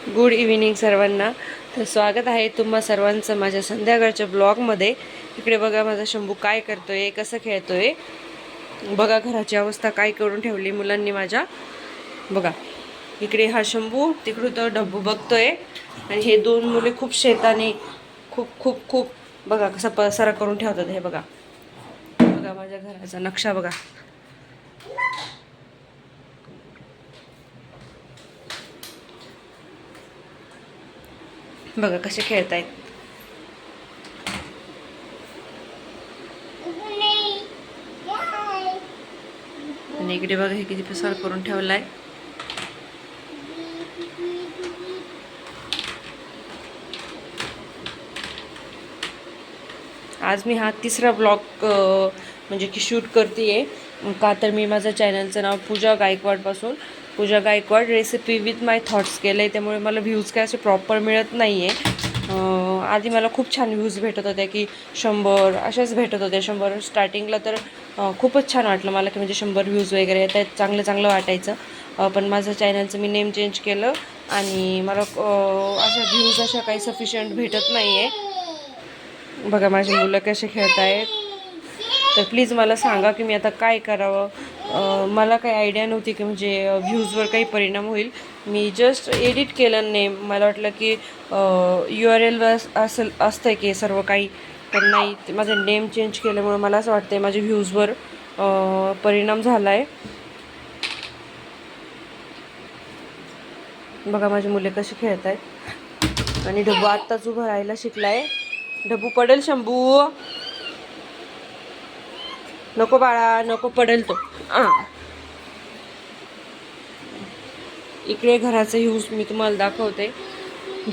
Good evening सर्वांना. तर स्वागत आहे तुम्हा सर्वांचं माझ्या संध्याकाळच्या ब्लॉगमध्ये. इकडे बघा माझा शंभू काय करतोय, कसं खेळतोय. बघा घराची अवस्था काय करून ठेवली मुलांनी माझ्या. बघा इकडे हा शंभू, तिकडून तो डब्बू बघतोय. आणि हे दोन मुले खूप शेताने खूप खूप खूप बघा कसा पसारा करून ठेवतात. हे बघा, बघा माझ्या घराचा नक्षा बघा. बघा कसे खेळतायत. आणि इकडे बघा हे किती पसार करून ठेवलाय. आज मी हा तिसरा ब्लॉग म्हणजे की शूट करते का, तर मी माझं चॅनलचं नाव Pooja Gaikwad recipe with my thoughts केलं आहे. त्यामुळे मला व्ह्यूज काय असे प्रॉपर मिळत नाही आहे. आधी मला खूप छान व्ह्यूज भेटत होत्या की 100 अशाच भेटत होत्या. 100 स्टार्टिंगला तर खूपच छान वाटलं मला की म्हणजे 100 व्ह्यूज वगैरे येतात, चांगलं चांगलं वाटायचं. पण माझं चॅनलचं मी नेम चेंज केलं आणि मला अशा व्ह्यूज अशा काही सफिशियंट भेटत नाही आहे. बघा माझी मुलं कसे खेळत आहेत. तर प्लीज मला सांगा की मी आता काय करावं. मला काही आयडिया नव्हती की म्हणजे व्ह्यूजवर काही परिणाम होईल. मी जस्ट एडिट केलं नेम. मला वाटलं की URL असतं की सर्व काही, पण नाही. माझं नेम चेंज केल्यामुळे मला असं वाटतं आहे माझ्या व्ह्यूजवर परिणाम झाला आहे. बघा माझी मुले कशी खेळत आहेत. आणि डब्बू आत्ताच उभं राहायला शिकलाय. डब्बू पडेल शंभू, नको बाळा नको, पडेल तो. इकडे घराचा यूज मी तुम्हाला दाखवते,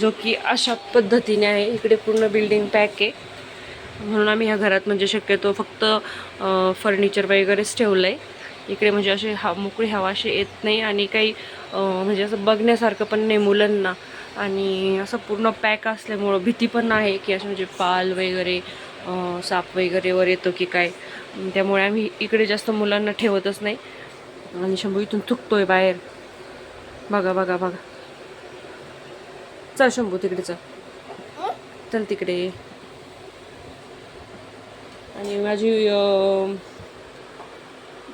जो की अशा पद्धतीने आहे. इकडे पूर्ण बिल्डिंग पॅक आहे, म्हणून आम्ही ह्या घरात म्हणजे शक्यतो फक्त फर्निचर वगैरेच ठेवलं आहे. इकडे म्हणजे असे मोकळी हवा अशी येत नाही आणि काही म्हणजे असं बघण्यासारखं पण नाही मुलांना. आणि असं पूर्ण पॅक असल्यामुळं भीती पण आहे की असं म्हणजे पाल वगैरे साप वगैरे वर येतो की काय. त्यामुळे आम्ही इकडे जास्त मुलांना ठेवतच नाही. आणि शंभू इथून थुकतोय बाहेर. बघा बघा बघा. चल शंभू तिकडे चल, चल तिकडे. आणि माझी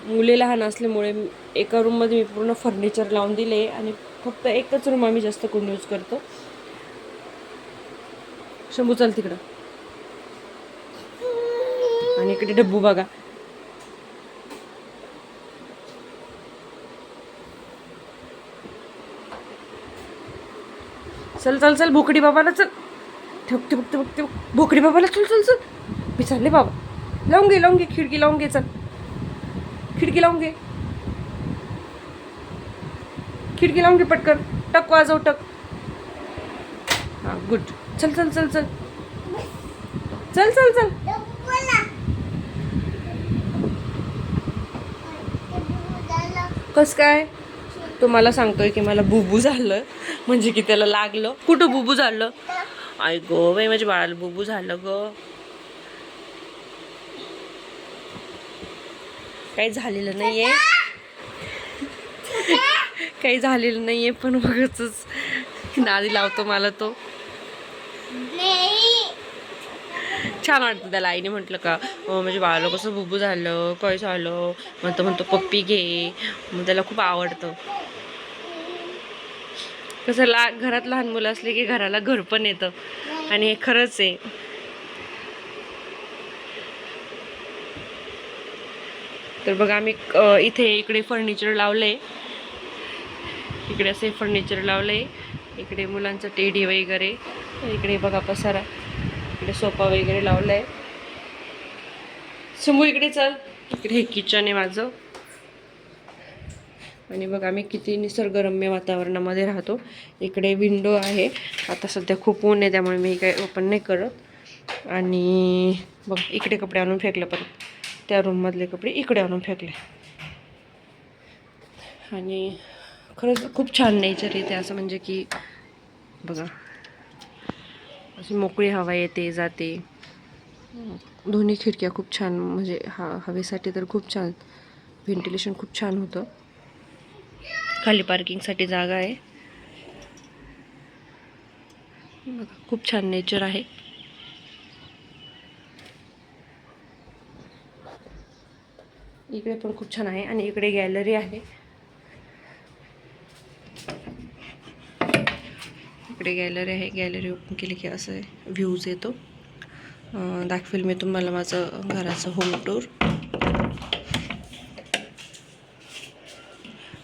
मुले लहान असल्यामुळे एका रूममध्ये मी पूर्ण फर्निचर लावून दिले आणि फक्त एकच रूम आम्ही जास्त करून यूज करतो. शंभू चल तिकडं. आणि इकडे डब्बू बघा. चल चल चल भोकडी बाबाला चल. ठेवते बघते बघते भोकडी बाबाला. चल चल चल. मी चालले बाबा. लावून घे खिडकी लावून घे. चल खिडकी लावून घे. खिडकी लावून घे पटकन. टक वाजव टक. हां गुड. चल चल चल चल चल चल चल. कस काय तो मला सांगतोय की मला बुबू झालं, म्हणजे की त्याला लागलं. कुठं बुबू झालं? आय गो बाई माझ्या बाळाला बुबू झालं ग. काही झालेलं नाहीये, काही झालेलं नाहीये, पण बघतच नादी लावतो मला तो. छान वाटतं त्याला. आईने म्हटलं का म्हणजे बाळाला कसं बुबू झालं, काय झालं, म्हणतो पप्पी घे. मग त्याला खूप आवडतं. कसं घरात लहान मुलं असले की घराला घर पण येतं. आणि हे खरंच आहे. तर बघा आम्ही इकडे फर्निचर लावलंय. इकडे असे फर्निचर लावलंय. इकडे मुलांचं टेडी वगैरे. इकडे बघा पसारा. इकडे सोफा वगैरे लावलाय. शंभू इकडे चल. इकडे हे किचन आहे माझं. आणि बघा आम्ही किती निसर्गरम्य वातावरणामध्ये राहतो. इकडे विंडो आहे. आता सध्या खूप ऊन आहे त्यामुळे मी काही ओपन नाही करत. आणि बघ इकडे कपडे आणून फेकले, परत त्या रूममधले कपडे इकडे आणून फेकले. आणि खरंच खूप छान नेचर येते असं, म्हणजे की बघा अशी मोकळी हवा येते जाते. दोन्ही खिडक्या खूप छान, म्हणजे हवेसाठी तर खूप छान. व्हेंटिलेशन खूप छान होतं. खाली पार्किंगसाठी जागा आहे. बघा खूप छान नेचर आहे. इकडे पण खूप छान आहे आणि इकडे गॅलरी आहे. इकडे गॅलरी आहे. गॅलरी ओपन केली की असं व्ह्यूज येतो. दाखवेल मी तुम्हाला माझं घराचं होम टूर.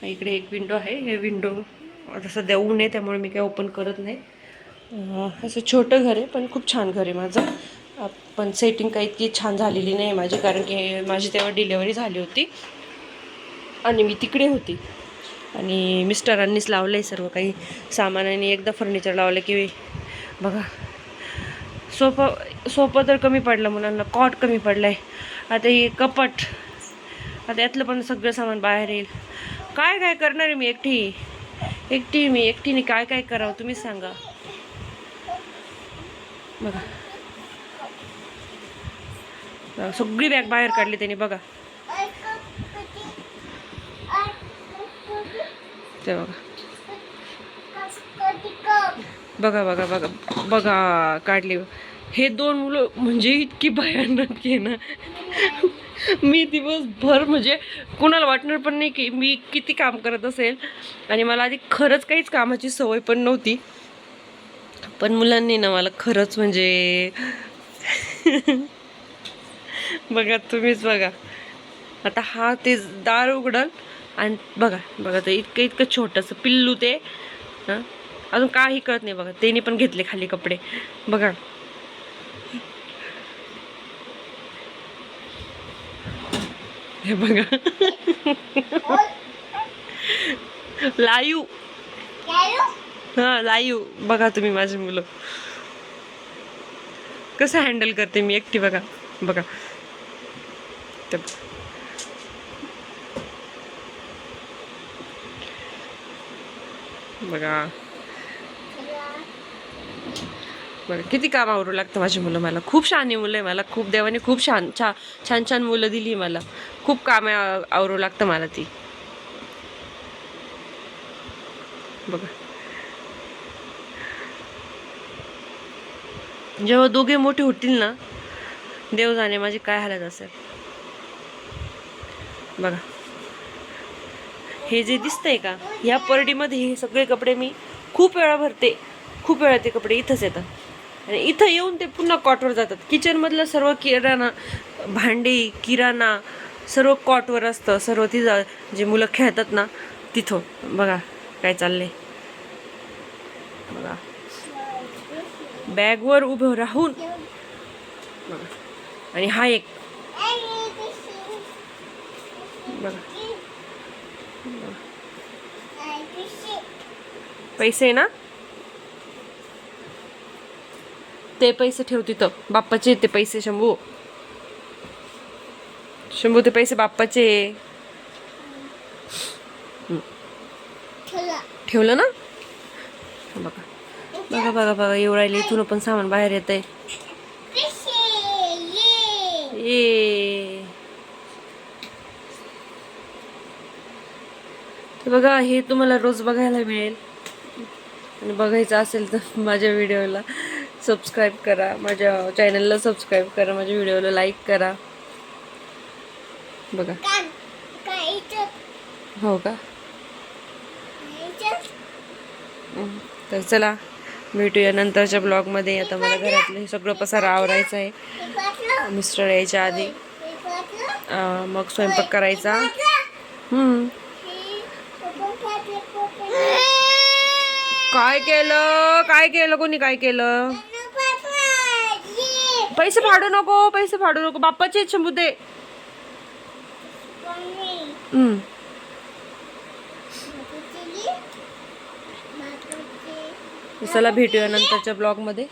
इकडे एक विंडो आहे. हे विंडो आता सध्या ऊन आहे त्यामुळे मी काही ओपन करत नाही. असं छोटं घर आहे पण खूप छान घर आहे माझं. पण सेटिंग काही इतकी छान झालेली नाही माझी, कारण की माझी तेव्हा डिलेवरी झाली होती आणि मी तिकडे होती आणि मिस्टरांनीच लावलं आहे सर्व काही सामान. आणि एकदा फर्निचर लावलं की बघा सोफा तर कमी पडलं मुलांना, कॉट कमी पडलं आहे. आता हे कपाट, आता यातलं पण सगळं सामान बाहेर येईल. काय काय करणार आहे मी एकटीने काय काय करावं तुम्हीच सांगा. बघा सगळी बॅग बाहेर काढली त्यांनी. बघा ते बघा बघा बघा बघा बघा काढली. हे 2 मुलं म्हणजे इतकी भयानक आहे ना. मी दिवसभर म्हणजे कुणाला वाटणार पण नाही की मी किती काम करत असेल. आणि मला आधी खरंच काहीच कामाची सवय पण नव्हती, पण मुलांनी ना मला खरंच म्हणजे बघा तुम्हीच बघा. आता हा ते दार उघडल आणि बघा बघा ते इतकं छोटंसं पिल्लू ते. हां अजून काही कळत नाही बघा. त्यांनी पण घेतले खाली कपडे. बघा हे बघा लाईव. हां लाईव. बघा तुम्ही माझी मुलं कसं हँडल करते मी एकटी. बघा बघा बघा बघा किती काम आवरू लागतं माझी मुलं. मला खूप शहाणी मुलं आहे. मला खूप देवाने खूप छान छान मुलं दिली मला. खूप काम आवरू लागतं मला ती. बघा जेव्हा दोघे मोठे होतील ना, देव जाणे माझी काय हालत असेल. बघा हे जे दिसतंय का, ह्या परडीमध्ये हे सगळे कपडे मी खूप वेळा भरते. खूप वेळा ते कपडे इथंच येतात आणि इथं येऊन ते पुन्हा कॉटवर जातात. किचनमधलं सर्व किराणा, भांडी, किराणा सर्व कॉटवर असतं. सर्व तिथं जे मुलं खेळतात ना तिथं. बघा काय चाललंय. बघा बॅगवर उभं राहून बघा. आणि हा एक बघा पैसे ना, ते पैसे ठेव तिथं. बाप्पाचे ते पैसे. शंभू ते पैसे बाप्पाचे. ठेवलं ना. बघा बघा बघा बघा येऊ राहिले. इथून पण सामान बाहेर येत आहे. बघा हे तुम्हाला रोज बघायला मिळेल. आणि बघायचं असेल तर माझ्या व्हिडिओला सबस्क्राईब करा, माझ्या चॅनलला सबस्क्राईब करा, माझ्या व्हिडिओला लाईक करा. बघा हो का. तर चला भेटूया नंतरच्या ब्लॉगमध्ये. आता मला घरातलं हे सगळं पसारा आवरायचं आहे मिस्टर यायच्या आधी. मग स्वयंपाक करायचा. काय केलं कोणी काय केलं. पैसे फाडू नको बाप्पाचे शंभू दे. चला भेटूया नंतरच्या ब्लॉगमध्ये.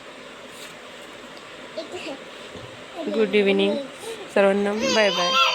गुड इव्हिनिंग सर्वांना. Bye bye.